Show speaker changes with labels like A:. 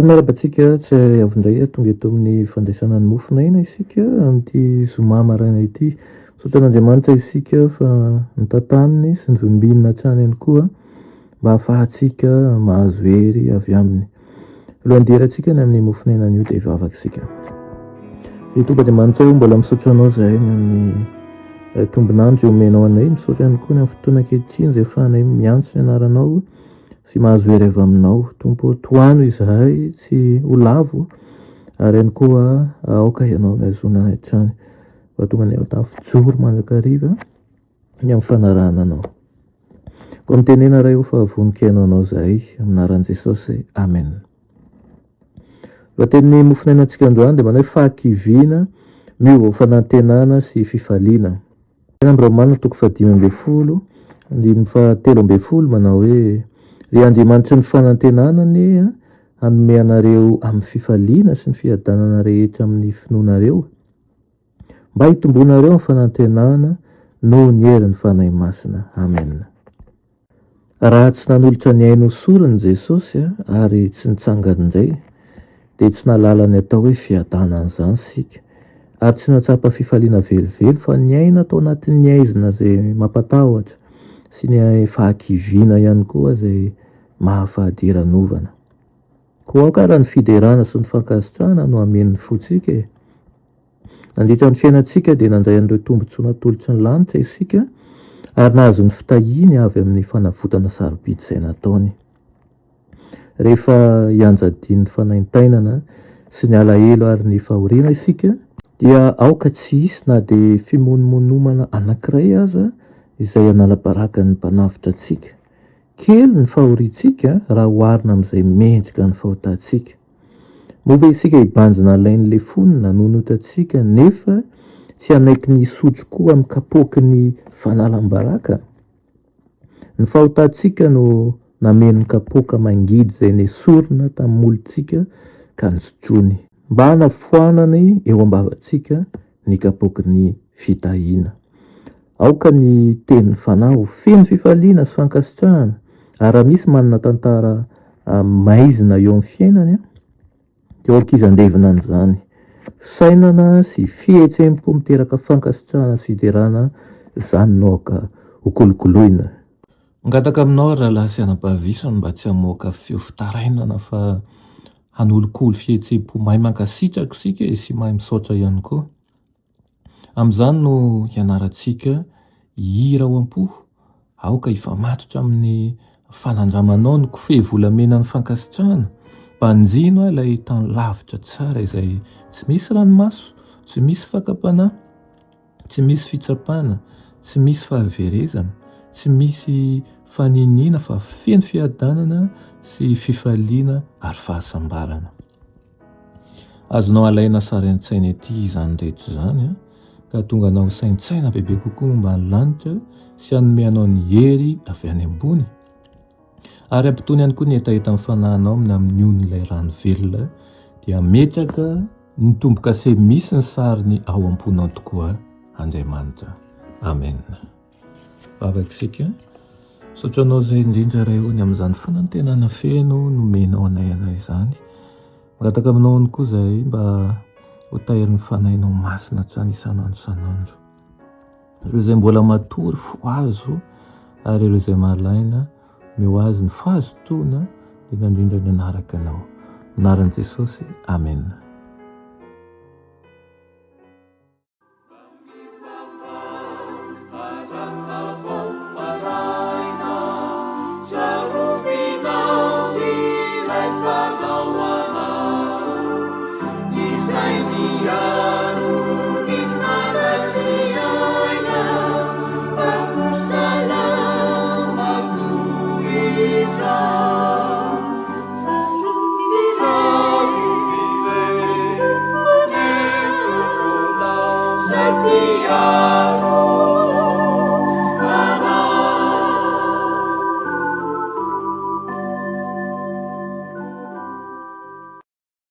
A: Miarabantsika tsy avindray tonga eto amin'ny fandraisana ny mofinaina isika amin'ity zoma maraina ity. Misaotra an'Andriamanitra isika fa nitantaniny sy nivombinina hatrany ihany koa mba ahafahantsika mahazo hery avy aminy. Alohan'hidirantsika ny amin'ny mofinaina an'io dia hivavaka isika. Tomba Andriamanitra io mbola misaotra anao zahay amin'ny tombonandro omenao anay, misaotra ihany koa ny amin'ny fotoana ankehitriny izay ahafahanay miantso ny anaranao sy mahazo hery avy aminao. Tompo toano izahay tsy ho lavo ary ihany koa aoka ianao ny azonanay hatrany mba tonga ny ao tafijoro mandrakariva ny amin'ny fanarahana anao. Koa mitenena ray eo fa voninkainao anao zahay amin'ny anaran'i Jesosy. Amen. Lohatenin'ny mofinainantsika androany dia manao hoe fahakiviana, miova fanantenana sy fifaliana. Amin'ny Romana 5:10, 13 manao hoe ry Andriamanitra ny fanantenanany hanome anareo amin'ny fifaliana sy ny fiadanana rehetra amin'ny finoanareo mba hitombonareo amin'ny fanantenana noho ny herin'ny fanahy masina. Amen. Raha tsy nanolotra ny ainy ho soriny Jesosy ary tsy nitsangany indray dia tsy nahalala ny atao hoe fiadanana izany sika ary tsy nahatsapa fifaliana velively fa ny aina atao anatin'ny aizina izay mampatahotra sy ny fahakiviana ihany koa izay mahafahadiran'ovana. Koa ao ka raha ny fiderana sy ny fankasitrahana no amen'ny fotsika e. Nandritra ny fiainantsika dia nandray an'ireo tombontsy natolotry ny lanitra isika ary nahazo ny fitahiny avy amin'ny fanavotana sarobidy izay nataony. Rehefa hianjadin'ny fanaintainana sy ny alahelo ary ny fahoriana isika dia aoka tsy hisy na dia fimonomonomana anankiray aza izay anala-baraka ny mpanafitra antsika. Kely ny fahoriantsika raha oharina amin'izay mendrika ny fahotantsika. Moa isika hibanjina lain'ilay fonina nonotantsika nefa tsy hanaiky ny hisotro koa amin'ny kapoky ny fanalam-baraka. Ny fahotantsika no nameno ny kapoka mangidy izay nesorina tamin'ny molontsika ka nisotrony mba hanafoanany eo am-bavantsika ny kapoky ny fitahiana. Aoka ny tenin'ny fanahy feno fifaliana sy fankasitrahana ary raha misy manana tantara maizina eo amin'ny fiainany dia aoka izy andevina an'izany. Fisainana sy fihetsem-po miteraka fankasitrahana sy fiderana izany no aoka hokolokoloina. Mangataka aminao raha lahy sy anam-pahavisana mba tsy hamoaka feo fitarainana fa hanolokolo fihetsem-po mahay mankasitraka isika sy mahay misaotra ihany koa. Amin'izany no hianarantsika hira ao am-po, aoka hifamatotra amin'ny fanandramanao ny kofehy volamenan'ny fankasitrahana mba hanjino ilay tany lavitra tsara izay tsy misy ranomaso, tsy misy fakapanahy, tsy misy fitsapana, tsy misy fahaverezana, tsy misy faninina fa feno fiadanana sy fifaliana ary fahasambarana. Azonao alaina sary an-tsaina ety izany rehetra izany ka tonga anao saintsaina bebe kokoa momba ny lanitra sy hanome anao ny hery avy any ambony. Ary ampitony ihany koa ny hetaheta amin'ny fanahinao amin'ny on'ilay rano velona dia metraka ny tombo-kase misy ny sariny ao am-ponao tokoa Andriamanitra. Amen. Vavaka isika. Misaotra anao izay indrindra ray eo ny amin'izany fanantenana feno nomenao anay izany. Mangataka aminao ihany koa izahay mba ho tahirin'ny fanahinao masina hatrany isanandro isanandro. Ireo izay mbola matory foazo ary ireo izay mahalaina meo azy ny fahazotoana dia indrindra ny anaraka anao. Anaran'i Jesosy. Amen.
B: Piaro